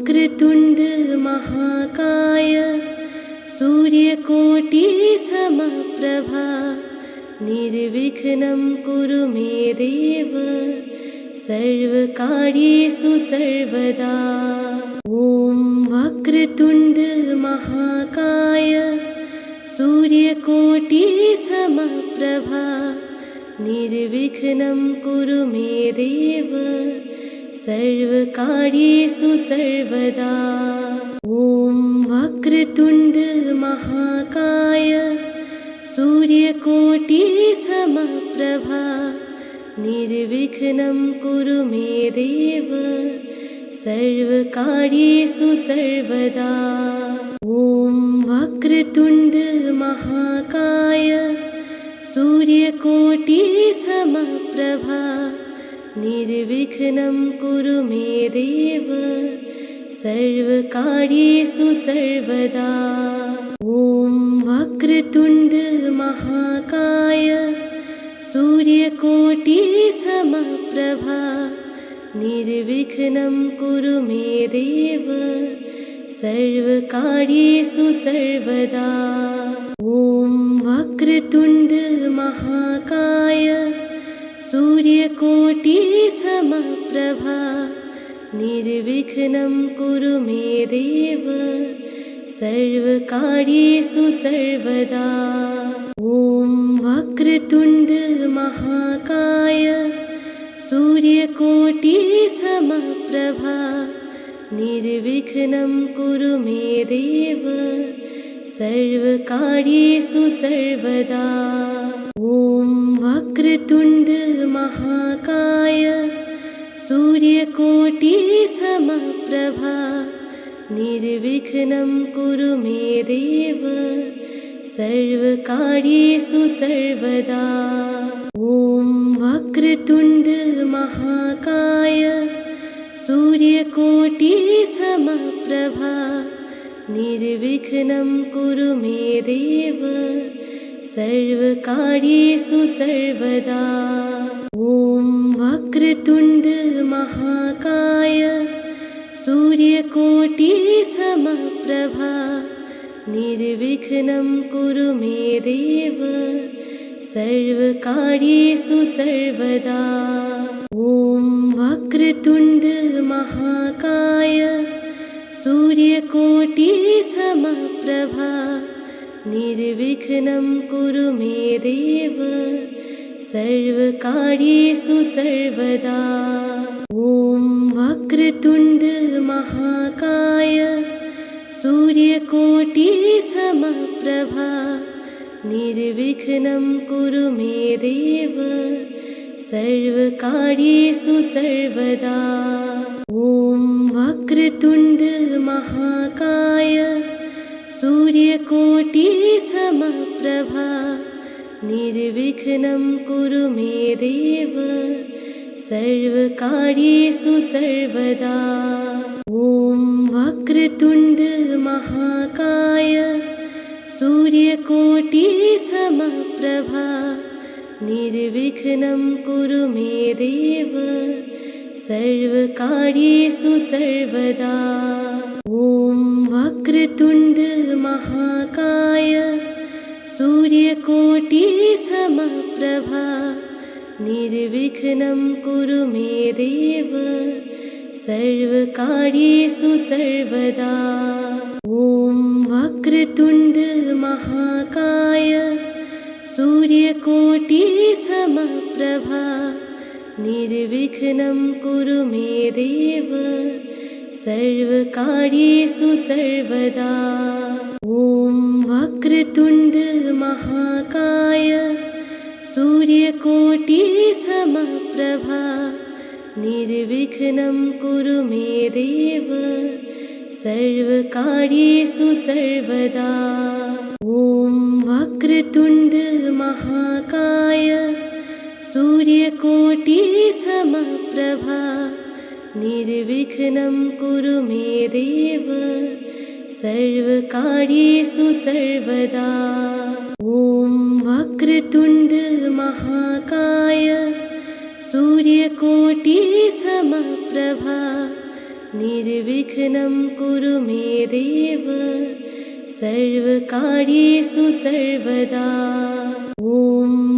वक्रतुण्ड महाकाय सूर्यकोटि समप्रभा निर्विघ्नं कुरु मे देव सर्वकार्येषु सर्वदा। ॐ वक्रतुण्ड महाकाय सूर्यकोटि समप्रभा निर्विघ्नं कुरु मे देव सर्वकार्येषु सर्वदा। ॐ वक्रतुण्ड महाकाय सूर्यकोटि समप्रभा निर्विघ्नं कुरु मे देव सर्वकार्येषु सर्वदा। ॐ वक्रतुण्ड महाकाय सूर्यकोटि समप्रभा निर्विघ्नं कुरु मे देव सर्वकार्येषु सर्वदा। ॐ वक्रतुण्ड महाकाय सूर्यकोटि समप्रभा निर्विघ्नं कुरु मे देव सर्वकार्येषु सर्वदा। ॐ वक्रतुण्ड महाकाय सूर्यकोटि समप्रभा निर्विघ्नं कुरु मे देव सर्वकार्येषु सर्वदा। ॐ वक्रतुण्ड महाकाय सूर्यकोटि समप्रभा निर्विघ्नं कुरु मे देव सर्वकार्येषु सर्वदा। ॐ वक्रतुण्ड महाकाय सूर्यकोटि समप्रभा निर्विघ्नं कुरु मे देव सर्वकार्येषु सर्वदा। ॐ वक्रतुण्ड महाकाय सूर्यकोटि समप्रभा निर्विघ्नं कुरु मे देव सर्वकार्येषु सर्वदा। ॐ वक्रतुण्ड महाकाय सूर्यकोटि समप्रभा निर्विघ्नं कुरु मे देव सर्वकार्येषु सर्वदा। ॐ वक्रतुण्ड महाकाय सूर्यकोटि समप्रभा निर्विघ्नं कुरु मे देव सर्वकार्येषु सर्वदा। ॐ वक्रतुण्ड महाकाय सूर्यकोटि समप्रभा निर्विघ्नं कुरु मे देव सर्वकार्येषु सर्वदा। ॐ वक्रतुण्ड महाकाय सूर्यकोटि समप्रभा निर्विघ्नं कुरु मे देव सर्वकार्येषु सर्वदा। ॐ वक्रतुण्ड महाकाय सूर्यकोटि समप्रभा निर्विघ्नं कुरु मे देव सर्वकार्येषु सर्वदा। ॐ वक्रतुण्ड महाकाय सूर्यकोटि समप्रभा निर्विघ्नं कुरु मे देव सर्वकार्येषु सर्वदा। ॐ वक्रतुण्ड महाकाय सूर्यकोटि समप्रभा निर्विघ्नं कुरु मे देव सर्वकार्येषु सर्वदा। ॐ वक्रतुण्ड महाकाय सूर्यकोटि समप्रभा निर्विघ्नं कुरु मे देव सर्वकार्येषु सर्वदा। ॐ वक्रतुण्ड महाकाय सूर्यकोटि समप्रभा निर्विघ्नं कुरु मे देव सर्वकार्येषु सर्वदा। ॐ वक्रतुण्ड महाकाय सूर्यकोटि समप्रभा निर्विघ्नं कुरु मे देव सर्वकार्येषु सर्वदा। ॐ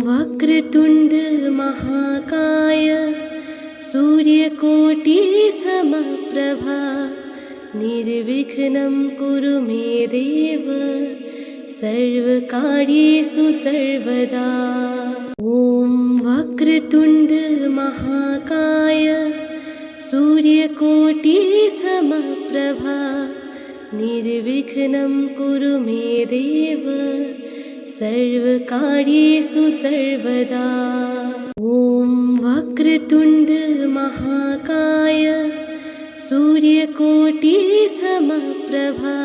वक्रतुण्ड महाकाय सूर्यकोटिसमप्रभा निर्विघ्नं कुरु मे देव सर्वकार्येषु सर्वदा। ॐ वक्रतुण्ड महाकाय सूर्यकोटिसमप्रभा निर्विघ्नं कुरु मे देव सर्वकार्येषु सर्वदा। ॐ वक्रतुण्ड महाकाय सूर्यकोटिसमप्रभा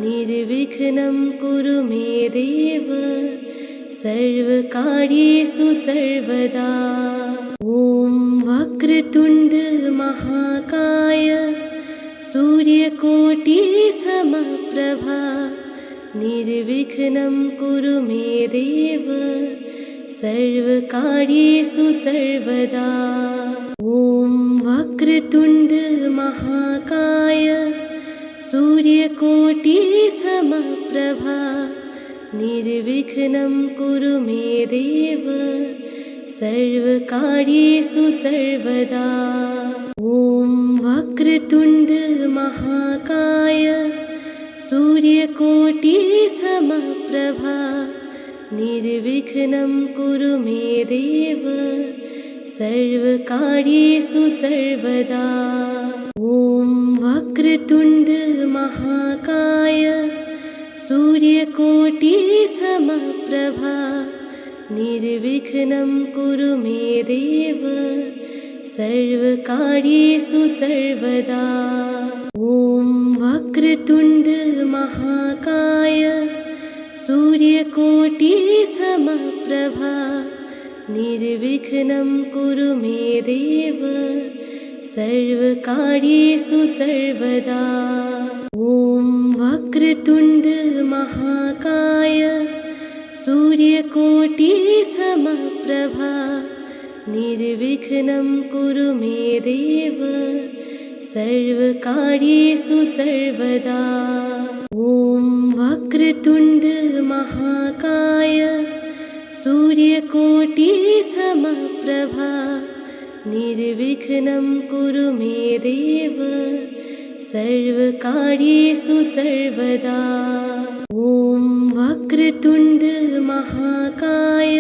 निर्विघ्नं कुरु मे देव सर्वकार्येषु सर्वदा। ॐ वक्रतुण्ड महाकाय सूर्यकोटिसमप्रभा निर्विघ्नं कुरु मे देव सर्वकार्येषु सर्वदा। ॐ वक्रतुण्ड महाकाय सूर्यकोटिसमप्रभा निर्विघ्नं कुरु मे देव सर्वकार्येषु सर्वदा। ॐ वक्रतुण्ड महाकाय सूर्यकोटिसमप्रभा निर्विघ्नं कुरु मे देव सर्वकार्येषु सर्वदा। ॐ वक्रतुण्ड महाकाय सूर्यकोटिसमप्रभा निर्विघ्नं कुरु मे देव सर्वकार्येषु सर्वदा। ॐ वक्रतुण्ड महाकाय सूर्यकोटिसमप्रभा निर्विघ्नं कुरु मे देव सर्वकार्येषु सर्वदा। ॐ वक्रतुण्ड महाकाय सूर्यकोटिसमप्रभा निर्विघ्नं कुरु मे देव सर्वकार्येषु सर्वदा। ॐ वक्रतुण्ड महाकाय सूर्यकोटिसमप्रभा निर्विघ्नं कुरु मे देव सर्वकार्येषु सर्वदा। ॐ वक्रतुण्ड महाकाय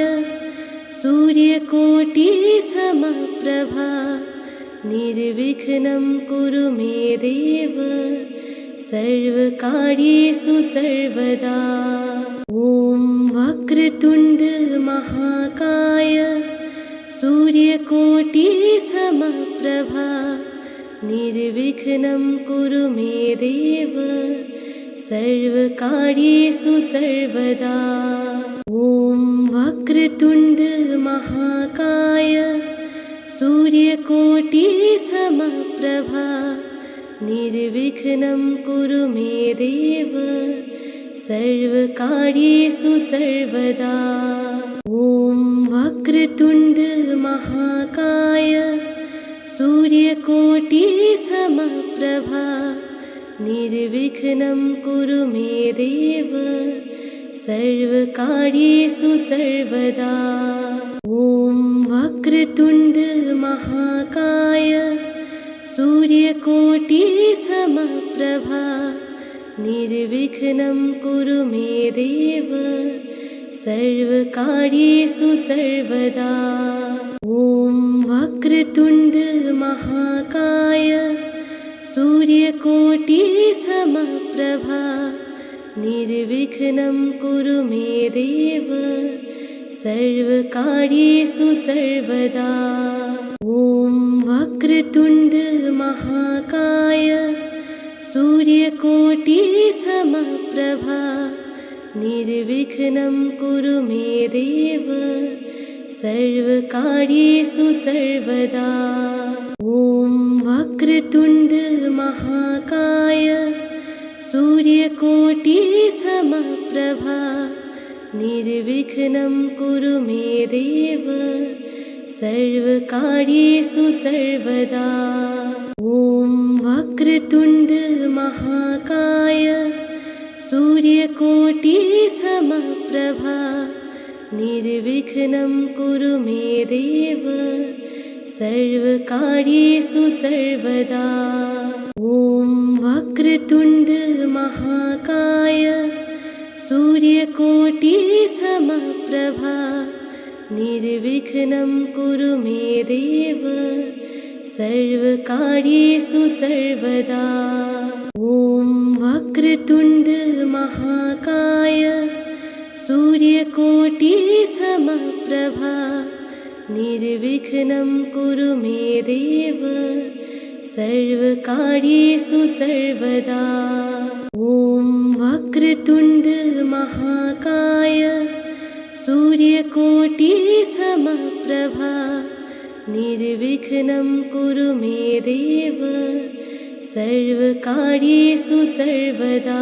सूर्यकोटिसमप्रभा निर्विघ्नं कुरु मे देव सर्वकार्येषु सर्वदा। ॐ वक्रतुण्ड महाकाय सूर्यकोटिसमप्रभा निर्विघ्नं कुरु मे देव सर्वकार्येषु सर्वदा। ॐ वक्रतुण्ड महाकाय सूर्यकोटिसमप्रभा निर्विघ्नं कुरु मे देव सर्वकार्येषु सर्वदा। ॐ वक्रतुण्ड महाकाय सूर्यकोटिसमप्रभा निर्विघ्नं कुरु मे देव सर्वकार्येषु सर्वदा। ॐ वक्रतुण्ड महाकाय सूर्यकोटिसमप्रभा निर्विघ्नं कुरु मे देव सर्वकार्येषु सर्वदा। ॐ वक्रतुण्ड महाकाय सूर्यकोटिसमप्रभा निर्विघ्नं कुरु मे देव सर्वकार्येषु सर्वदा। ॐ वक्रतुण्ड महाकाय सूर्यकोटिसमप्रभा निर्विघ्नं कुरु मे देव सर्वकार्येषु सर्वदा। ॐ वक्रतुण्ड महाकाय सूर्यकोटिसमप्रभा निर्विघ्नं कुरु मे देव सर्वकार्येषु सर्वदा। ॐ वक्रतुण्ड महाकाय सूर्यकोटिसमप्रभा निर्विघ्नं कुरु मे देव सर्वकार्येषु सर्वदा। ॐ वक्रतुण्ड महाकाय सूर्यकोटिसमप्रभा निर्विघ्नं कुरु मे देव सर्वकार्येषु सर्वदा। ॐ वक्रतुण्ड महाकाय सूर्यकोटिसमप्रभा निर्विघ्नं कुरु मे देव सर्वकार्येषु सर्वदा। ॐ वक्रतुण्ड महाकाय सूर्यकोटिसमप्रभा निर्विघ्नं कुरु मे देव सर्वकार्येषु सर्वदा।